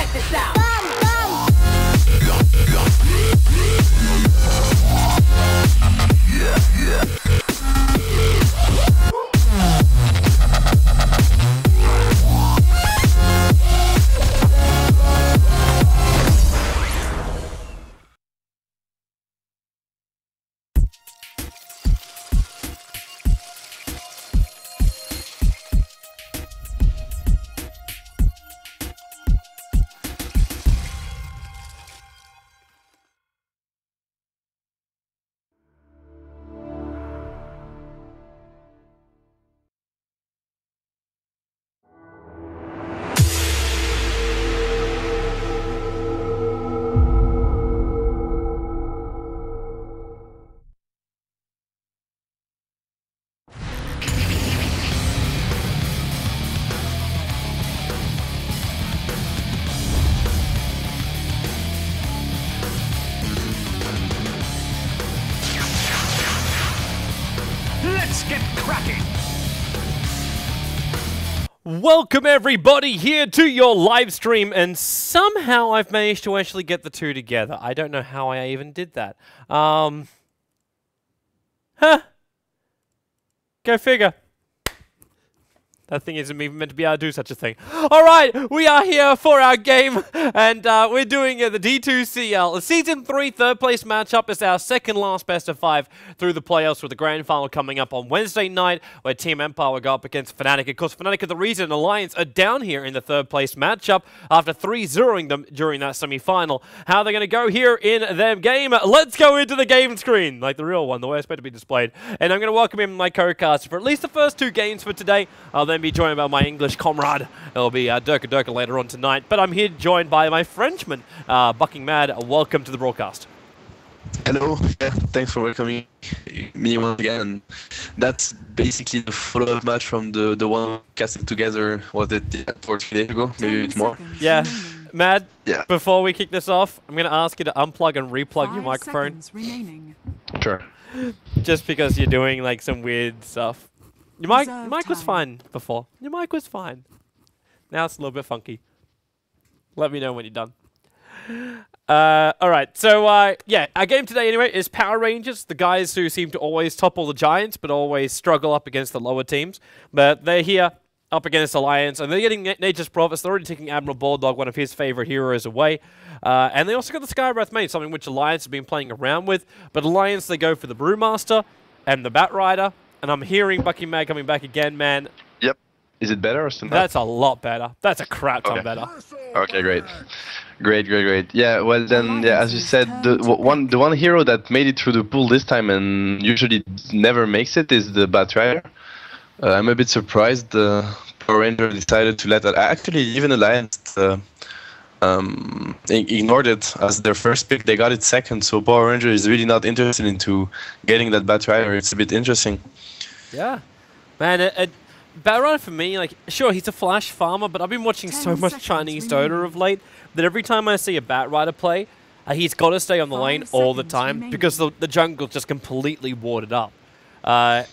check this out. Let's get cracking! Welcome everybody here to your live stream, and somehow I've managed to actually get the two together. I don't know how I even did that. Go figure. That thing isn't even meant to be able to do such a thing. Alright, we are here for our game, and we're doing the D2CL. The Season 3 third place matchup is our second last best of 5 through the playoffs, with the grand final coming up on Wednesday night, where Team Empire will go up against Fnatic. Of course, Fnatic are the reason Alliance are down here in the third place matchup after 3-0ing them during that semi-final. How they're going to go here in their game? Let's go into the game screen, like the real one, the way it's meant to be displayed. And I'm going to welcome in my co-caster for at least the first 2 games for today. I'll then be joined by my English comrade. It'll be Durka later on tonight. But I'm here joined by my Frenchman, Bucking Mad. Welcome to the broadcast. Hello, yeah, thanks for welcoming me once again. That's basically the follow-up match from the one casted together, was it 4 days ago, maybe a bit more. Yeah. Mad, yeah. Before we kick this off, I'm going to ask you to unplug and replug your microphone. Sure. Just because you're doing like some weird stuff. Your mic was fine before. Your mic was fine. Now it's a little bit funky. Let me know when you're done. Alright, so yeah, our game today anyway is Power Rangers, the guys who seem to always topple the Giants, but always struggle up against the lower teams. But they're here up against Alliance, and they're getting Nature's Prophets. They're already taking Admiral Bulldog, one of his favorite heroes, away. And they also got the Skybreath Mate, something which Alliance have been playing around with. But Alliance, they go for the Brewmaster and the Batrider. And I'm hearing Bucky Mag coming back again, man. Yep. Is it better or still not? That's a lot better. That's a crap ton better. Okay, great. Great. Yeah, well then, yeah, as you said, the one hero that made it through the pool this time and usually never makes it is the Batrider. I'm a bit surprised the Power Ranger decided to let that. Actually, even Alliance ignored it as their first pick. They got it second, so Power Ranger is really not interested into getting that Batrider. It's a bit interesting. Yeah, man. Batrider for me, like, sure, he's a flash farmer, but I've been watching so much Chinese Dota of late that every time I see a Batrider play, he's got to stay on the lane all the time because the jungle just completely warded up. And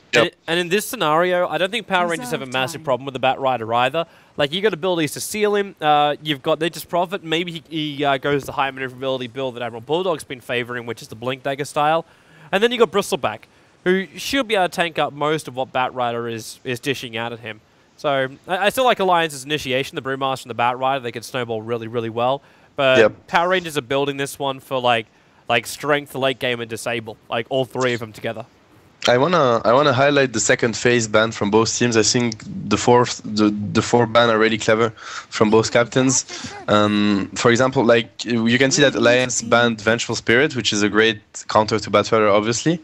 in this scenario, I don't think Power Rangers have a massive problem with the Batrider either. Like, you got abilities to seal him. You've got Nature's Prophet. Maybe he goes the high maneuverability build that Admiral Bulldog's been favoring, which is the Blink Dagger style. And then you got Bristleback, who should be able to tank up most of what Batrider is dishing out at him. So I still like Alliance's initiation, the Brewmaster and the Batrider. They can snowball really, really well. But Power Rangers are building this one for like strength, late game, and disable, like all 3 of them together. I wanna highlight the second phase ban from both teams. I think the fourth ban are really clever from both captains. For example, like you can see that Alliance banned Vengeful Spirit, which is a great counter to Batrider, obviously.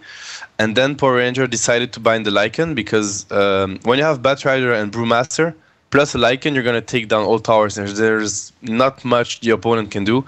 And then Power Ranger decided to ban the Lycan because when you have Batrider and Brewmaster plus a Lycan, you're gonna take down all towers. There's not much the opponent can do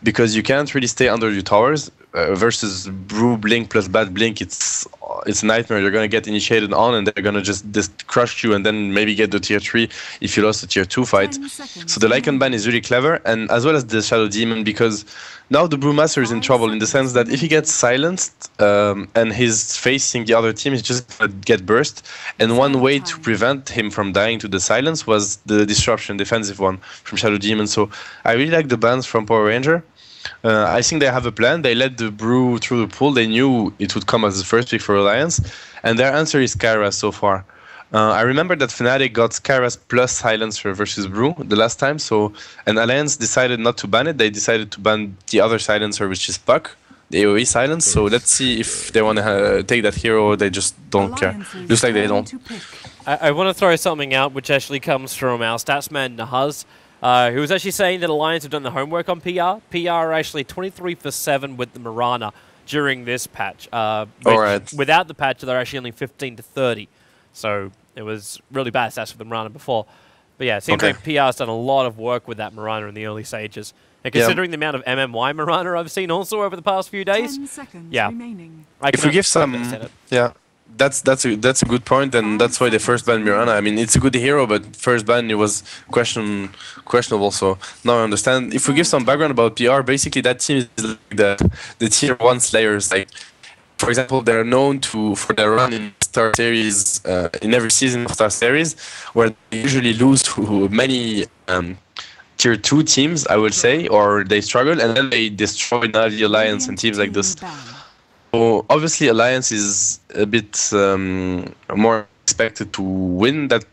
because you can't really stay under your towers. Versus Brew Blink plus Bad Blink, it's it's a nightmare. You're gonna get initiated on, and they're gonna just crush you, and then maybe get the tier 3 if you lost the tier 2 fight. So the Lycan ban is really clever, and as well as the Shadow Demon, because now the Brewmaster is in trouble in the sense that if he gets silenced and he's facing the other team, he's just gonna get burst. And one way to prevent him from dying to the silence was the disruption, defensive one from Shadow Demon. So I really like the bans from Power Ranger. I think they have a plan. They led the Brew through the pool. They knew it would come as the first pick for Alliance, and their answer is Kairas so far. I remember that Fnatic got Kairas plus Silencer versus Brew the last time, and Alliance decided not to ban it. They decided to ban the other Silencer, which is Puck, the AoE silence. So let's see if they want to take that hero or they just don't care. Looks like they don't. I want to throw something out which actually comes from our statsman Nahaz, who was actually saying that Alliance have done the homework on PR. PR are actually 23 for 7 with the Mirana during this patch. Without the patch, they're actually only 15 to 30. So it was really bad stats for the Mirana before. But yeah, it seems like PR's done a lot of work with that Mirana in the early stages. And considering the amount of MMY Mirana I've seen also over the past few days, if we give some, that's a good point, and that's why they first banned Mirana. I mean, it's a good hero, but first ban it was questionable. So now I understand. If we give some background about PR, basically that team is like the tier 1 slayers. Like, for example, they're known for their run in Star Series, in every season of Star Series, where they usually lose to many tier 2 teams, I would say, or they struggle, and then they destroy Navi Alliance and teams like this. So obviously Alliance is a bit more expected to win that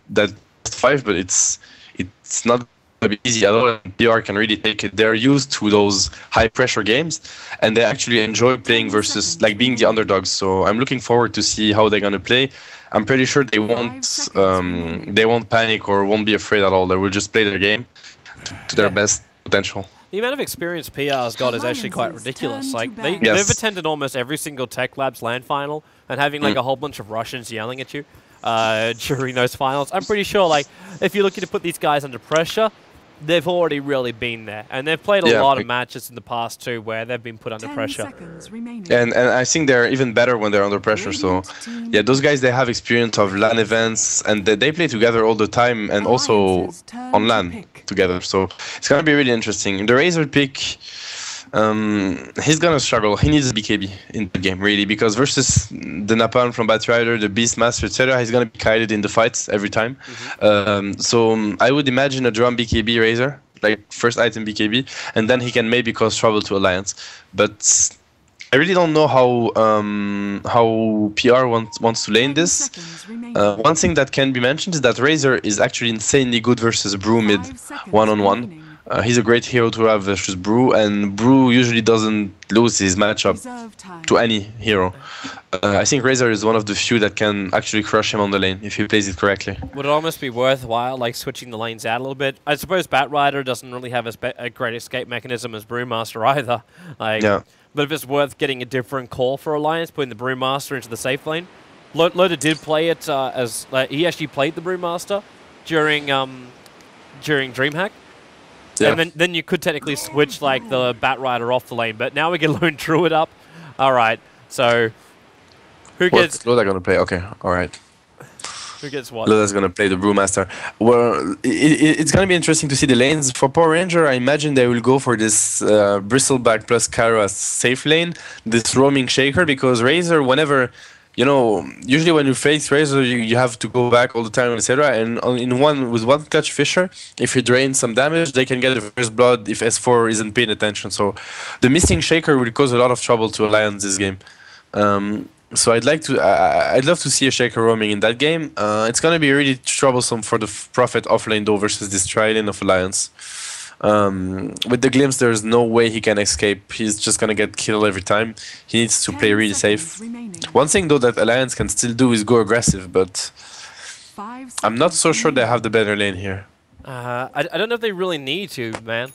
5, but it's not gonna be easy at all. PR can really take it. They're used to those high pressure games, and they actually enjoy playing versus like being the underdogs. So I'm looking forward to see how they're gonna play. I'm pretty sure they won't panic or won't be afraid at all. They will just play their game to their best potential. The amount of experience PR's got is actually quite ridiculous. Like they've attended almost every single Tech Labs LAN final, and having like a whole bunch of Russians yelling at you during those finals. I'm pretty sure, like, if you're looking to put these guys under pressure, they've already really been there, and they've played a lot of matches in the past too where they've been put under pressure. And I think they're even better when they're under pressure. So yeah, those guys, they have experience of LAN events, and they play together all the time, and also on LAN together. So it's gonna be really interesting. The Razor pick, he's gonna struggle. He needs a BKB in the game, really, because versus the Napalm from Batrider, the Beastmaster, etc., he's gonna be kited in the fights every time. So I would imagine a drum BKB Razor, like first item BKB, and then he can maybe cause trouble to Alliance. But I really don't know how PR wants to lane this. One thing that can be mentioned is that Razor is actually insanely good versus Brew mid one-on-one. He's a great hero to have versus Brew, and Brew usually doesn't lose his matchup to any hero. I think Razor is one of the few that can actually crush him on the lane if he plays it correctly. Would it almost be worthwhile, like, switching the lanes out a little bit? I suppose Batrider doesn't really have a great escape mechanism as Brewmaster either. Like, but if it's worth getting a different call for Alliance, putting the Brewmaster into the safe lane. Loda did play it as he actually played the Brewmaster during DreamHack. Yeah. And then you could technically switch like the Batrider off the lane, but now we can Lone Druid up. All right, so who gets? What's Loda gonna play? Okay, all right. Who gets what? Loda's gonna play the Brewmaster. Well, it's gonna be interesting to see the lanes for Power Ranger. I imagine they will go for this Bristleback plus Kara safe lane, this roaming Shaker, because Razor, whenever, you know, usually when you face Razor, you have to go back all the time, etc. And with one Clutch Fisher, if you drain some damage, they can get the first blood if S4 isn't paying attention. So the missing Shaker will cause a lot of trouble to Alliance this game. So I'd love to see a Shaker roaming in that game. It's gonna be really troublesome for the Prophet offlane though versus this tri-lane of Alliance. With the Glimpse, there's no way he can escape. He's just gonna get killed every time. He needs to play really safe. One thing though that Alliance can still do is go aggressive, but I'm not so sure they have the better lane here. I don't know if they really need to, man.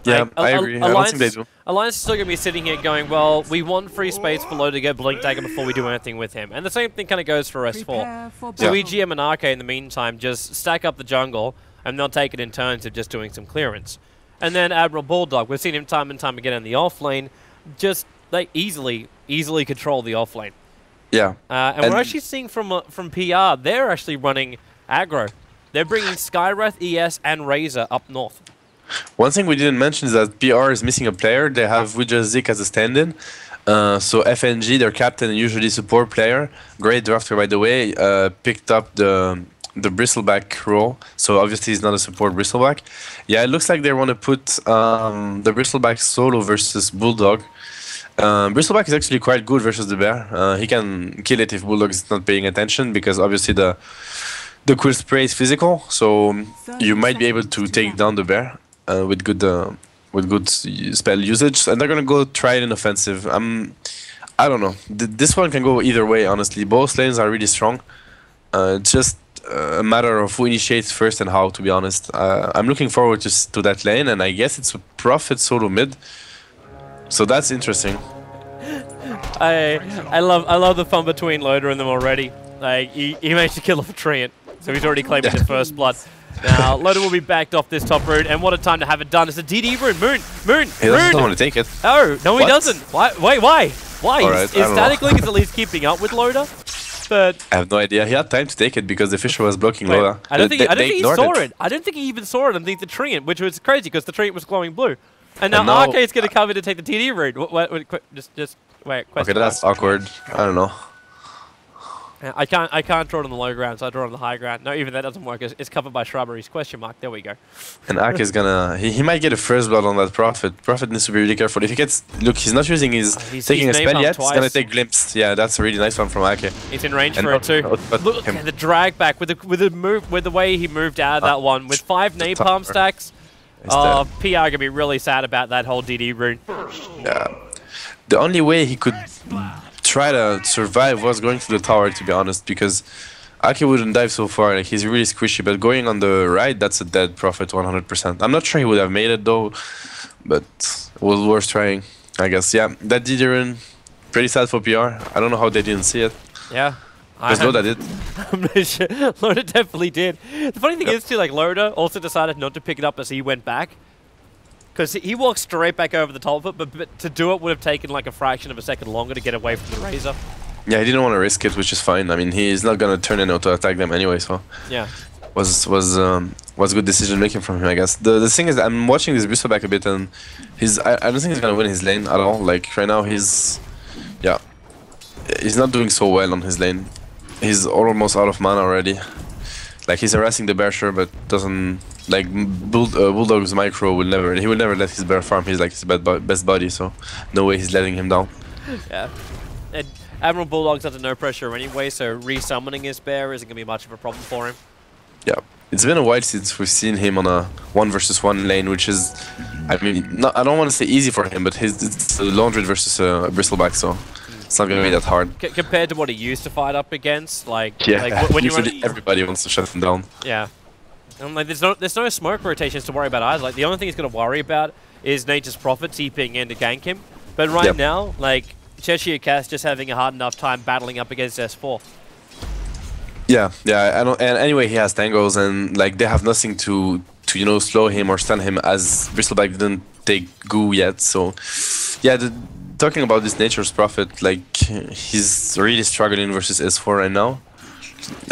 Yeah, I agree. I don't think they do. Alliance is still going to be sitting here going, well, we want free space for Low to get Blink Dagger before we do anything with him. And the same thing kind of goes for S4. So EGM and RK in the meantime just stack up the jungle, and they'll take it in turns of just doing some clearance. And then Admiral Bulldog, we've seen him time and time again in the off lane, just like easily control the off lane. Yeah. And we're actually seeing from PR, they're actually running aggro. They're bringing Skywrath, ES, and Razor up north. One thing we didn't mention is that PR is missing a player. They have Zik as a stand-in. So FNG, their captain and usually support player, great drafter by the way, picked up the bristleback role. So obviously he's not a support bristleback. Yeah, it looks like they want to put the bristleback solo versus Bulldog. Bristleback is actually quite good versus the bear. He can kill it if Bulldog is not paying attention, because obviously the quill spray is physical, so you might be able to take down the bear with good spell usage. And they're gonna go try it in offensive. I don't know. This one can go either way, honestly. Both lanes are really strong. It's just a matter of who initiates first and how, to be honest. I'm looking forward to that lane, and I guess it's a Prophet solo mid. So that's interesting. I love the fun between Loader and them already. Like he managed to kill off a Treant, so he's already claiming the first blood. Now Loader will be backed off this top route, and what a time to have it done! It's a DD rune. Moon. He doesn't want to take it. Oh no, he doesn't. Why? Wait, why? Why? Right, Is Static Link is at least keeping up with Loader? But I have no idea. He had time to take it because the Fisher was blocking Loader. I don't think he saw it. I don't think he even saw it underneath the Treant, which was crazy because the Treant was glowing blue. And now Arcade's going to come in to take the TD route. Wait, just wait. Okay, that's awkward. I don't know. I can't draw it on the low ground, so I draw it on the high ground. No, even that doesn't work. It's covered by shrubberies. Question mark. There we go. And Ark is gonna... He might get a first blood on that Prophet. Prophet needs to be really careful. If he gets... Look, he's not using his... taking a spell yet. He's gonna take Glimpse. Yeah, that's a really nice one from Ake. He's in range for it too. Look at the drag back with the way he moved out of that one with 5 napalm stacks. Oh, PR gonna be really sad about that whole DD rune. Yeah. The only way he could try to survive was going to the tower, to be honest, because Aki wouldn't dive so far. Like, he's really squishy, but going on the right, that's a dead Prophet 100%. I'm not sure he would have made it though, but it was worth trying, I guess. Yeah, that DD rune, pretty sad for PR. I don't know how they didn't see it. Yeah. Because Loda did. I'm not sure. Loda definitely did. The funny thing is too, like Loda also decided not to pick it up as he went back. Because he walked straight back over the top of it, but to do it would have taken like a fraction of a second longer to get away from the Razor. Yeah, he didn't want to risk it, which is fine. I mean, he's not going to turn in auto attack them anyway, so... Yeah. Was good decision making from him, I guess. The thing is, I'm watching this bristleback a bit, and I don't think he's going to win his lane at all. Like, right now, he's not doing so well on his lane. He's almost out of mana already. Like, he's harassing the bear, sure, but doesn't... Like, Bulldog's micro will never... He will never let his bear farm. He's like his best buddy, so no way he's letting him down. Yeah. And Admiral Bulldog's under no pressure anyway, so resummoning his bear isn't going to be much of a problem for him. Yeah. It's been a while since we've seen him on a 1v1 lane, which is... I mean, I don't want to say easy for him, but it's a Laundry versus a bristleback, so... It's not going to be that hard. Compared to what he used to fight up against, like... Yeah, like when usually everybody wants to shut him down. Yeah. And like, there's no smoke rotations to worry about either. Like, the only thing he's going to worry about is Nature's Prophet TPing in to gank him. But right now, like, Cheshire Cass just having a hard enough time battling up against S4. Yeah, and anyway, he has tangos, and like they have nothing to you know, slow him or stun him, as Bristleback didn't take Goo yet. So, yeah, talking about this Nature's Prophet, like, he's really struggling versus S4 right now.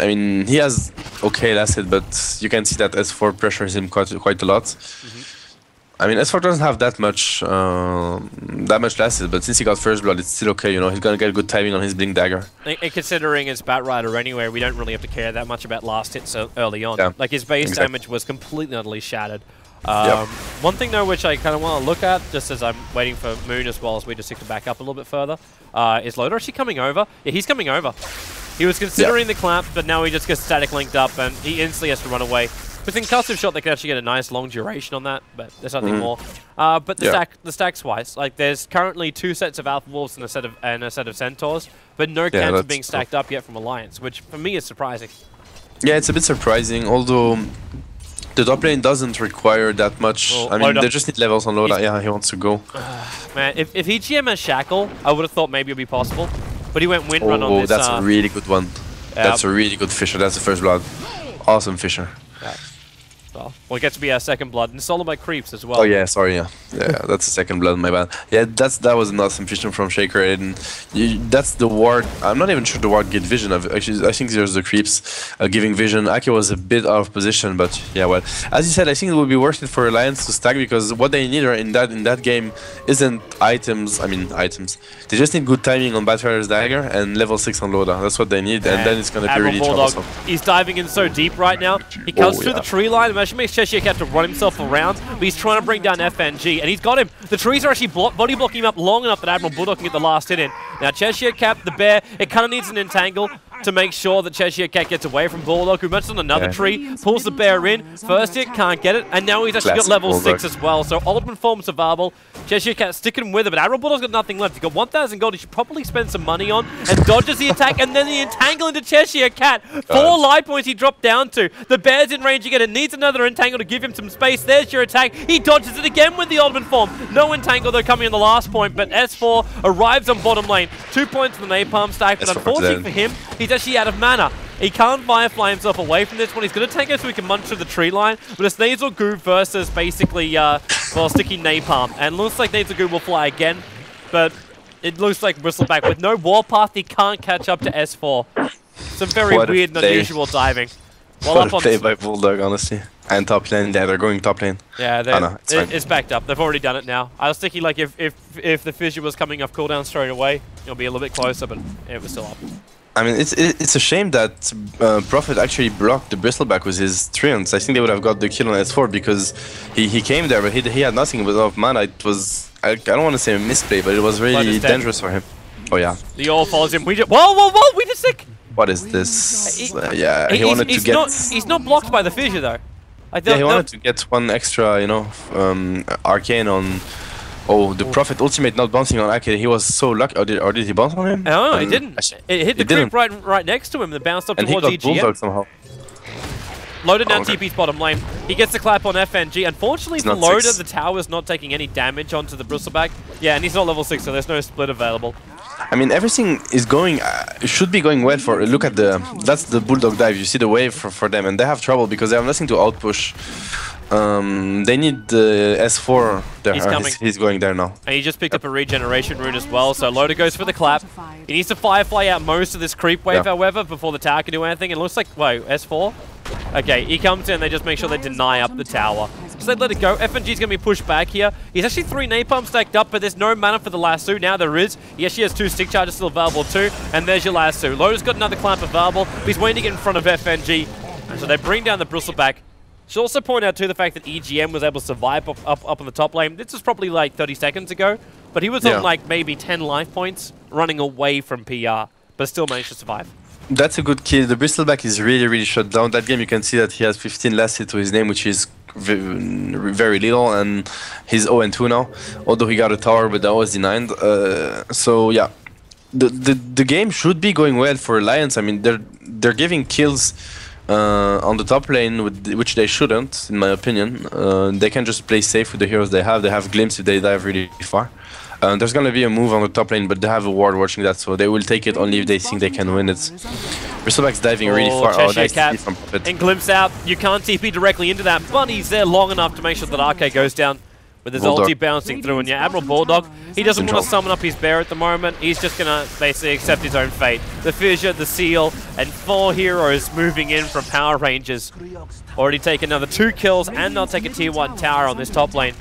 I mean, he has okay last hit, but you can see that S4 pressures him quite a lot. I mean, S4 doesn't have that much last hit, but since he got first blood, it's still okay. You know, he's gonna get good timing on his Blink Dagger. And considering it's Bat Rider anyway, we don't really have to care that much about last hits so early on. Yeah, like, his base damage was completely utterly shattered. One thing though, which I kind of want to look at, just as I'm waiting for Moon as well as we just stick to back up a little bit further, is Loader actually coming over? Yeah, he's coming over. He was considering the clamp, but now he just gets static linked up, and he instantly has to run away. With concussive shot, they can actually get a nice long duration on that, but there's nothing more. But the stacks wise, like, there's currently 2 sets of Alpha Wolves and a set of Centaurs, but no camps are being stacked up yet from Alliance, which for me is surprising. Yeah, it's a bit surprising, although the top lane doesn't require that much. Well, I mean, they just need levels on Loda. Yeah, he wants to go. Man, if he GM has Shackle, I would have thought maybe it would be possible. But he went Wind Run on this. Oh, that's a really good one. That's a really good Fisher. That's the first blood. Awesome Fisher. Well, we get to be our second blood, and solo by creeps as well. Oh yeah, sorry, yeah, that's the second blood, my bad. Yeah, that was an awesome vision from Shaker, and that's the ward. I'm not even sure the ward get vision of. Actually, I think there's the creeps giving vision. Ake was a bit out of position, but yeah, well, as you said, I think it would be worth it for Alliance to stack because what they need in that game isn't items. I mean items. They just need good timing on Batrider's dagger and level 6 on Loda. That's what they need, and then it's gonna be really troublesome. He's diving in so deep right now. He comes through the tree line. Imagine makes Cheshire Cat to run himself around, but he's trying to bring down FNG, and he's got him. The trees are actually body blocking him up long enough that Admiral Bulldog can get the last hit in. Now Cheshire Cat, the bear, it kind of needs an entangle to make sure that Cheshire Cat gets away from Bulldog, who mentioned on another tree, pulls the bear in. First hit, can't get it, and now he's actually got level 6 as well. So ultimate form survival. Cheshire Cat sticking with it, but Admiral Bulldog's got nothing left. He's got 1,000 gold he should probably spend some money on, and dodges the attack, and then the entangle into Cheshire Cat. 4 life points he dropped down to. The bear's in range again, it needs another entangle to give him some space. There's your attack. He dodges it again with the ultimate form. No entangle though coming in the last point, but S4 arrives on bottom lane. 2 points in the napalm stack, but unfortunately for him, he's actually out of mana. He can't Firefly himself away from this one. He's going to take it so he can munch through the tree line, but it's Nasal Goo versus basically, well, sticky napalm. And looks like Nasal Goo will fly again, but it looks like Bristleback with no warpath, he can't catch up to S4. Some very weird and unusual diving. Well, what a play by Bulldog, honestly. And top lane, yeah, they're going top lane. Yeah, it's backed up. They've already done it now. I was thinking like if the fissure was coming off cooldown straight away, it'll be a little bit closer, but it was still up. I mean, it's a shame that Prophet actually blocked the Bristleback with his treants. I think they would have got the kill on S4 because he came there, but he had nothing but enough mana. It was, I don't want to say a misplay, but it was really dangerous for him. Oh yeah. The all follows him. We just whoa! We just sick. What is this? Yeah, he wanted to get. He's not blocked by the fissure though. Yeah, he wanted to get one extra, you know, arcane on. Oh, the Prophet ultimate not bouncing on Ake. He was so lucky. Or did he bounce on him? No, he didn't. It hit the creep right next to him that bounced up towards EGM. And he got Bulldog somehow. Loda now TP's bottom lane. He gets the clap on FNG. Unfortunately for Loda, the tower's not taking any damage onto the Bristleback. Yeah, and he's not level 6, so there's no split available. I mean, everything is going, should be going well for, look at that's the Bulldog dive. You see the wave for them, and they have trouble because they have nothing to outpush. They need the S4 there. He's coming. He's going there now. And he just picked up a regeneration rune as well, so Loda goes for the clap. He needs to Firefly out most of this creep wave, however, before the tower can do anything. It looks like, whoa, S4? Okay, he comes in, they just make sure they deny up the tower. So they let it go. FNG's going to be pushed back here. He's actually 3 napalm stacked up, but there's no mana for the lasso. Now there is. He actually has 2 stick charges still available too, and there's your lasso. Loda's got another clamp available, but he's waiting to get in front of FNG. And so they bring down the Bristleback. Should also point out too the fact that EGM was able to survive up on the top lane. This was probably like 30 seconds ago, but he was on like maybe 10 life points running away from PR, but still managed to survive. That's a good kill. The Bristleback is really shut down. That game you can see that he has 15 last hit to his name, which is very little, and he's 0-2 now. Although he got a tower, but that was denied. So yeah, the game should be going well for Alliance. I mean, they're giving kills on the top lane, which they shouldn't, in my opinion. They can just play safe with the heroes they have. They have glimpse if they dive really far. There's gonna be a move on the top lane, but they have a ward watching that, so they will take it only if they think they can win it. Bristleback's diving really far. Oh, nice TP from Puppet. And glimpse out. You can't TP directly into that, but he's there long enough to make sure that Ake goes down with his ulti bouncing through. And yeah, Admiral Bulldog, he doesn't want to summon up his bear at the moment. He's just gonna basically accept his own fate. The Fissure, the Seal, and 4 heroes moving in from Power Rangers. Already take another 2 kills, and they'll take a tier 1 tower on this top lane.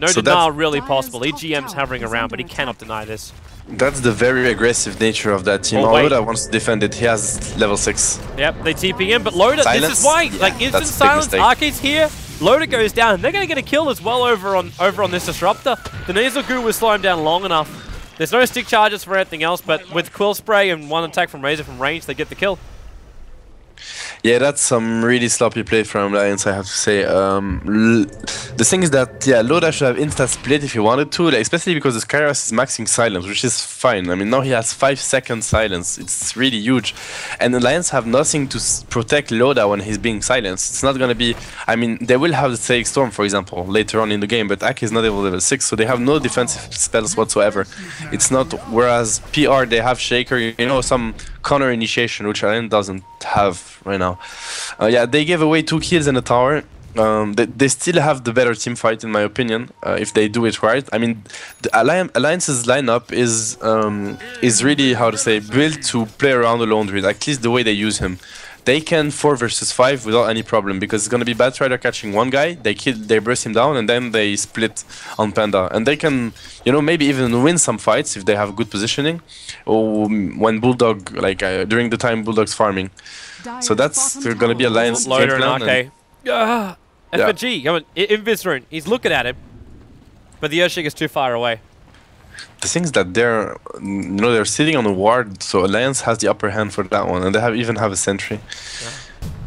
No denial really possible. EGM's hovering around, but he cannot deny this. That's the very aggressive nature of that team. Loda wants to defend it. He has level 6. Yep, they TP in, but Loda, this is why. Like, instant silence, Arcade's here. Loda goes down, and they're going to get a kill as well over on this Disruptor. The Nasal Goo will slow him down long enough. There's no stick charges for anything else, but with Quill Spray and 1 attack from Razor from range, they get the kill. Yeah, that's some really sloppy play from Alliance, I have to say. The thing is that, yeah, Loda should have insta-split if he wanted to, like, especially because the Skyras is maxing silence, which is fine. I mean, now he has 5-second silence. It's really huge. And Alliance have nothing to protect Loda when he's being silenced. It's not going to be... I mean, they will have the Static Storm, for example, later on in the game, but Ake is not able to level 6, so they have no defensive spells whatsoever. It's not... Whereas PR, they have Shaker, you know, some counter initiation, which Alliance doesn't have right now. Yeah, they gave away 2 kills in the tower. they still have the better team fight in my opinion if they do it right. I mean, the Alliance's lineup is really, how to say, built to play around the Lone Druid. At least the way they use him, they can 4 versus 5 without any problem, because it's gonna be Batrider catching one guy, they burst him down, and then they split on Panda, and they can, you know, maybe even win some fights if they have good positioning, or when Bulldog, like during the time Bulldog's farming. So that's gonna be Alliance game plan. FNG, come on, Invis rune. He's looking at him, but the Earthshaker's too far away. The thing is that they're, you know, they're sitting on a ward, so Alliance has the upper hand for that one, and they even have a sentry. Yeah.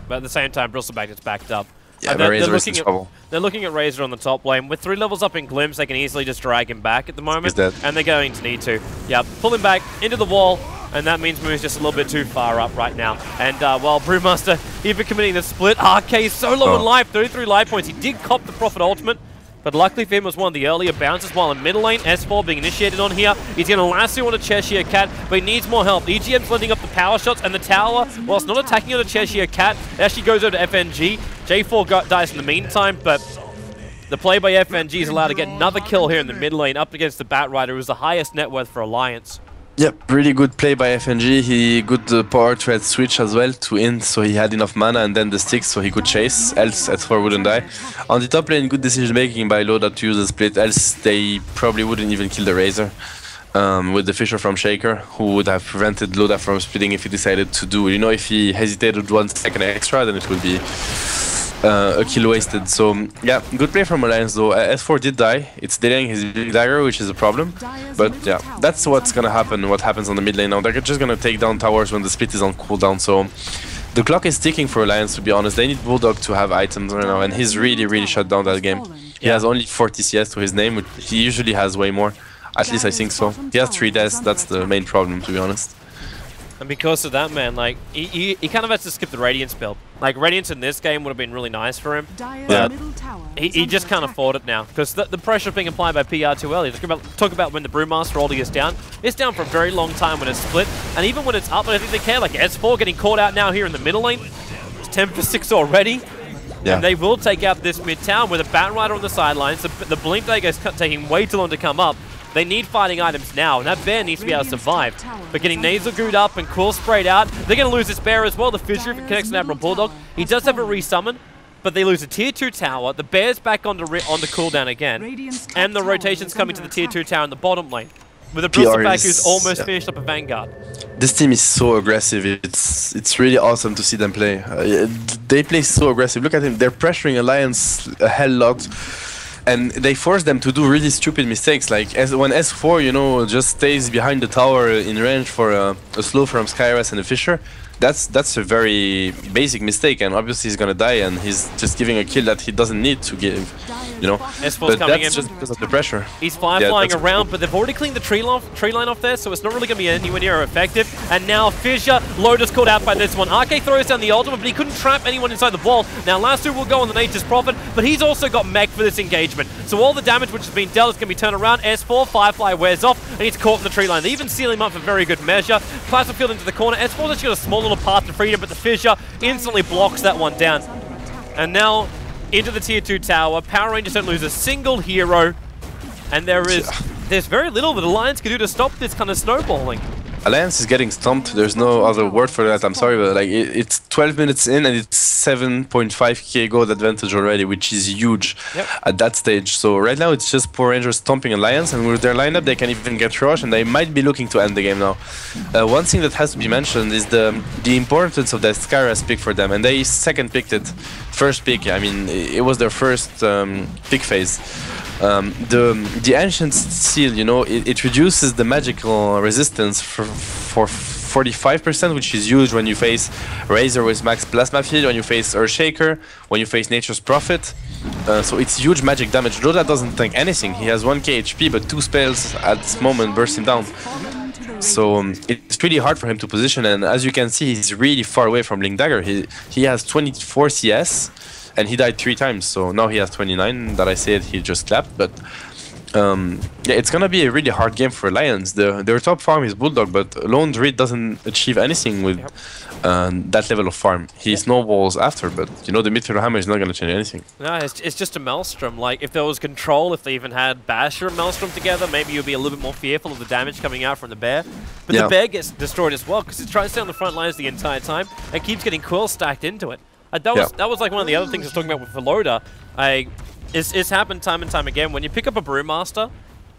But at the same time, Bristleback is backed up. Yeah, Razor's in trouble. They're looking at Razor on the top lane. With 3 levels up in Glimpse, they can easily just drag him back at the moment. He's dead. And they're going to need to. Yeah, pull him back into the wall, and that means Moon's just a little bit too far up right now. And while Brewmaster even committing the split, RK is so low in life, 33 life points. He did cop the Prophet ultimate, but luckily for him was one of the earlier bounces, while in middle lane, S4 being initiated on here. He's going to lasso on a Cheshire Cat, but he needs more help. EGM's lending up the power shots, and the tower, whilst not attacking on a Cheshire Cat, it actually goes over to FNG. J4 dies in the meantime, but the play by FNG is allowed to get another kill here in the mid lane up against the Batrider, who's the highest net worth for Alliance. Yep, really good play by FNG. He got the power thread switch as well to end, so he had enough mana, and then the sticks so he could chase, else S4 wouldn't die. On the top lane, good decision making by Loda to use the split, else they probably wouldn't even kill the Razor. With the Fisher from Shaker, who would have prevented Loda from splitting if he decided to do, you know, if he hesitated 1 second extra, then it would be a kill wasted. So yeah, good play from Alliance though. S4 did die. It's delaying his big dagger, which is a problem. But yeah, that's what's gonna happen. What happens on the mid lane now? They're just gonna take down towers when the split is on cooldown. So the clock is ticking for Alliance, to be honest. They need Bulldog to have items right now, and he's really shut down that game. He has only 40 CS to his name, which he usually has way more. At least I think so. He has 3 deaths. That's the main problem, to be honest. And because of that, man, like, he kind of has to skip the Radiance build. Like, Radiance in this game would have been really nice for him. Yeah. He just can't afford it now, because the pressure being applied by PR2L. Talk about when the Brewmaster ulti is down. It's down for a very long time when it's split, and even when it's up, I don't think they care. Like, S4 getting caught out now here in the middle lane. It's 10 for 6 already. Yeah. And they will take out this mid town with a Batrider on the sidelines. The Blink Dagger is taking way too long to come up. They need fighting items now, and that bear needs to be able to survive. But getting Nasal Gooed up and Quill sprayed out, they're going to lose this bear as well. The Fissure, if it connects an Admiral Bulldog, he does have a resummon, but they lose a tier 2 tower. The bear's back on the cooldown again, and the rotation's coming to the tier 2 tower in the bottom lane, with a Bristleback who's almost finished up a Vanguard. This team is so aggressive. It's really awesome to see them play. They play so aggressive. Look at him. They're pressuring Alliance a hell lot. And they force them to do really stupid mistakes, like when S4, you know, just stays behind the tower in range for a slow from Skyras and a Fisher. That's a very basic mistake, and obviously he's gonna die, and he's just giving a kill that he doesn't need to give, you know. S4's coming in. Just because of the pressure. He's flying around, but they've already cleaned the tree line off there, so it's not really gonna be anywhere near effective. And now Fissure, Loda's caught out by this one. RK throws down the ultimate, but he couldn't trap anyone inside the wall. Now Lasso will go on the Nature's Prophet, but he's also got mech for this engagement. So all the damage which has been dealt is gonna be turned around. S4, Firefly wears off, and he's caught in the tree line. They even seal him up for very good measure. Plasmafield into the corner. S4's actually got a small little path to freedom, but the Fissure instantly blocks that one down. And now into the tier 2 tower. Power Rangers don't lose a single hero, and there's very little that Alliance can do to stop this kind of snowballing. Alliance is getting stumped. There's no other word for that. I'm sorry, but like it's 12 minutes in and it's 7.5k gold advantage already, which is huge at that stage. So right now it's just Power Rangers stomping Alliance, and with their lineup they can even get rushed, and they might be looking to end the game now. One thing that has to be mentioned is the importance of the Skyras pick for them, and they second picked it. First pick, I mean, it was their first pick phase. The Ancient Seal, you know, it reduces the magical resistance for 45%, which is huge when you face Razor with max Plasma Field, when you face Earthshaker, when you face Nature's Prophet. So it's huge magic damage. Loda doesn't tank anything. He has 1k HP, but 2 spells at this moment burst him down. So it's really hard for him to position, and as you can see, he's really far away from Link Dagger. He has 24 CS, and he died 3 times, so now he has 29. That I said he just clapped, but yeah, it's gonna be a really hard game for Alliance. Their top farm is Bulldog, but Lone Druid doesn't achieve anything with that level of farm. He snowballs after, but you know the midfielder hammer is not going to change anything. No, it's just a Maelstrom. Like, if there was control, if they even had Basher and Maelstrom together, maybe you'd be a little bit more fearful of the damage coming out from the bear. But the bear gets destroyed as well, because it tries to stay on the front lines the entire time and keeps getting quill stacked into it. That was like one of the other things I was talking about with Veloda. It's happened time and time again. When you pick up a Brewmaster,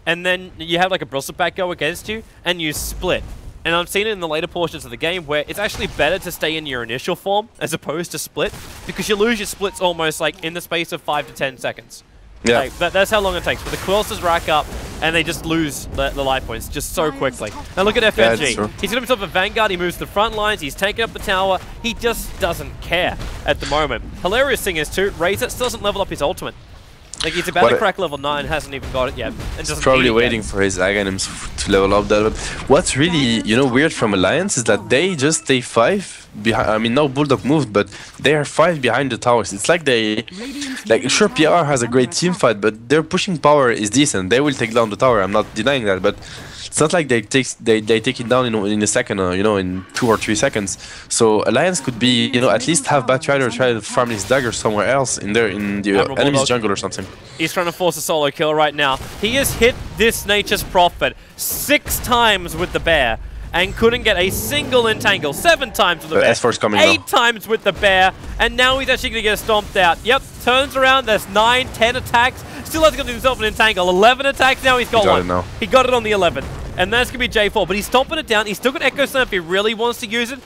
and then you have like a Bristleback go against you, and you split. And I've seen it in the later portions of the game where it's actually better to stay in your initial form as opposed to split, because you lose your splits almost like in the space of 5 to 10 seconds. Yeah. Like, that's how long it takes. But the quills just rack up, and they just lose the life points just so quickly. Now look at FNG. Yeah, he's got himself a Vanguard, he moves to the front lines, he's taking up the tower. He just doesn't care at the moment. Hilarious thing is too, Razor still doesn't level up his ultimate. Like, he's about to crack level 9, hasn't even got it yet. And he's probably waiting for his Aghanims to level up that. But what's really, you know, weird from Alliance is that they just stay 5 behind. I mean, now Bulldog moved, but they are 5 behind the towers. It's like they, like, sure, PR has a great team fight, but their pushing power is decent. They will take down the tower. I'm not denying that, but it's not like they take it down in a second, you know, in 2 or 3 seconds. So Alliance could be, you know, at least have Batrider try to farm his dagger somewhere else in the enemy's jungle or something. He's trying to force a solo kill right now. He has hit this Nature's Prophet 6 times with the bear and couldn't get a single entangle. 7 times with the bear. S4's coming 8 times with the bear, and now he's actually going to get stomped out. Yep, turns around, there's 9, 10 attacks. Still hasn't got himself an entangle. 11 attacks now, he's got one. He got it on the 11th. And that's going to be J4, but he's stomping it down. He's still got Echo Slam if he really wants to use it.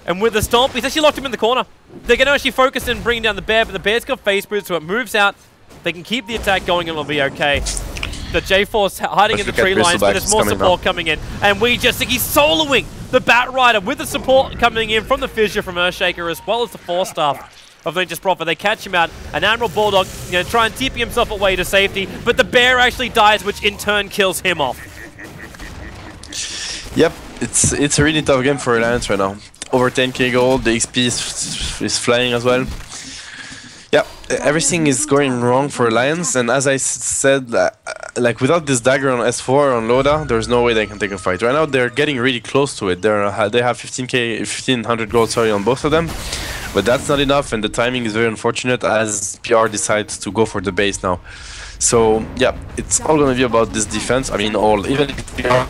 And with the stomp, he's actually locked him in the corner. They're going to actually focus and bring down the bear, but the bear's got face boot, so it moves out. They can keep the attack going and it'll be okay. The J4's hiding in the tree lines, but there's more support coming in. And we just think he's soloing the Bat Rider with the support coming in from the Fissure from Earthshaker as well as the 4-star of Nature's Prophet. They catch him out, and Admiral Bulldog, you know, try and tipping himself away to safety, but the bear actually dies, which in turn kills him off. Yep, it's a really tough game for Alliance right now. Over 10k gold, the XP is flying as well. Yeah, everything is going wrong for Alliance, and as I said, like without this dagger on S4 on Loda, there's no way they can take a fight. Right now they're getting really close to it. They have 1500 gold, sorry, on both of them, but that's not enough, and the timing is very unfortunate as PR decides to go for the base now. So yeah, it's all gonna be about this defense. I mean, even if PR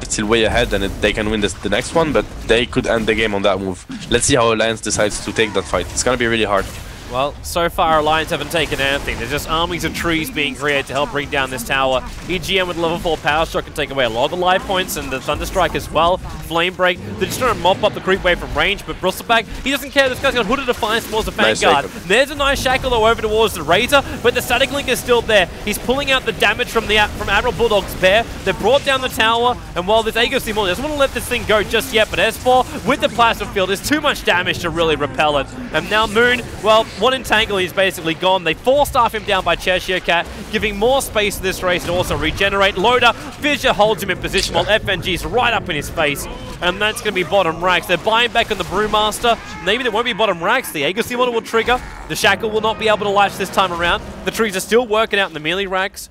is still way ahead and they can win the next one, but they could end the game on that move. Let's see how Alliance decides to take that fight. It's gonna be really hard. Well, so far Alliance haven't taken anything. There's just armies of trees being created to help bring down this tower. EGM with level 4 Power Stroke can take away a lot of the life points, and the Thunderstrike as well. Flame Break. They're just trying to mop up the creep wave from range, but Bristleback, he doesn't care. This guy's got Hooded Defiance towards the Vanguard. There's a nice shackle though over towards the Razor, but the Static Link is still there. He's pulling out the damage from Admiral Bulldog's bear. They've brought down the tower, and while this Aegis Simon doesn't want to let this thing go just yet, but S4 with the Plasma Field, there's too much damage to really repel it. And now Moon, well, one entangle, he's basically gone. They 4-staff him down by Cheshire Cat, giving more space to this race and also regenerate. Loda, Fissure holds him in position while FNG's right up in his face. And that's going to be bottom racks. They're buying back on the Brewmaster. Maybe there won't be bottom racks. The Aegis Simon will trigger. The Shackle will not be able to latch this time around. The trees are still working out in the melee racks.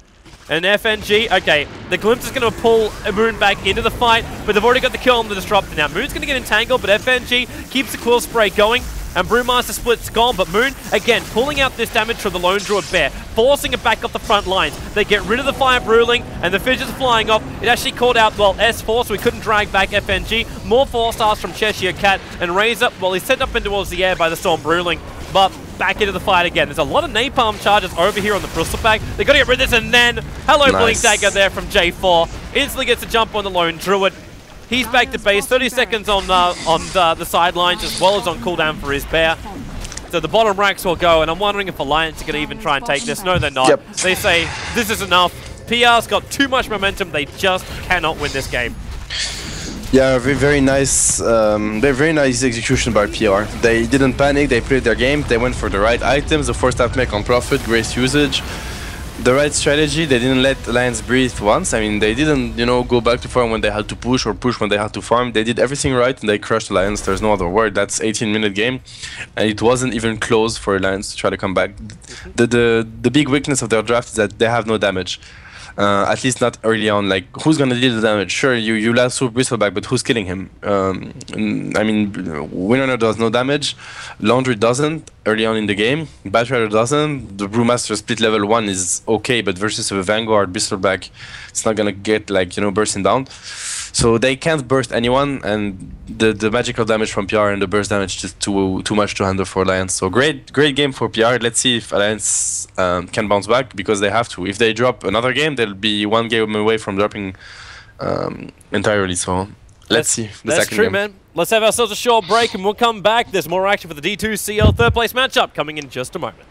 And FNG, okay, the Glimpse is going to pull Moon back into the fight, but they've already got the kill on the Disruptor. Now Moon's going to get entangled, but FNG keeps the Quill Spray going. And Brewmaster Split's gone, but Moon, again, pulling out this damage from the Lone Druid Bear, forcing it back up the front lines. They get rid of the Fire Bruling, and the Fissure's flying off. It actually caught out, well, S4, so we couldn't drag back FNG. More 4-stars from Cheshire Cat, and Razor, well, he's sent up in towards the air by the Storm Bruling, but back into the fight again. There's a lot of Napalm charges over here on the Bristleback. They got to get rid of this, and then, hello, Blink Dagger there from J4. Instantly gets a jump on the Lone Druid. He's back to base, 30 seconds on the sidelines as well as on cooldown for his bear. So the bottom racks will go, and I'm wondering if Alliance are going to even try and take this. No, they're not. Yep. They say, this is enough. PR's got too much momentum. They just cannot win this game. Yeah, very nice execution by PR. They didn't panic, they played their game, they went for the right items, the 4-staff mech on Prophet, Grace usage. The right strategy, they didn't let Alliance breathe once. I mean, they didn't, you know, go back to farm when they had to push or push when they had to farm. They did everything right and they crushed Alliance. There's no other word. That's 18-minute game, and it wasn't even close for Alliance to try to come back. The big weakness of their draft is that they have no damage. At least not early on. Like, who's gonna deal the damage? Sure, you lasso Bristleback, but who's killing him? I mean, Winrunner does no damage, Laundry doesn't early on in the game, Batrider doesn't, the Brewmaster split level 1 is okay, but versus a Vanguard Bristleback, it's not gonna get, like, you know, bursting down. So they can't burst anyone, and the magical damage from PR and the burst damage is just too much to handle for Alliance. So great game for PR. Let's see if Alliance can bounce back, because they have to. If they drop another game, they'll be one game away from dropping entirely. So let's see the That's second true, game. man. Let's have ourselves a short break, and we'll come back. There's more action for the D2CL third place matchup coming in just a moment.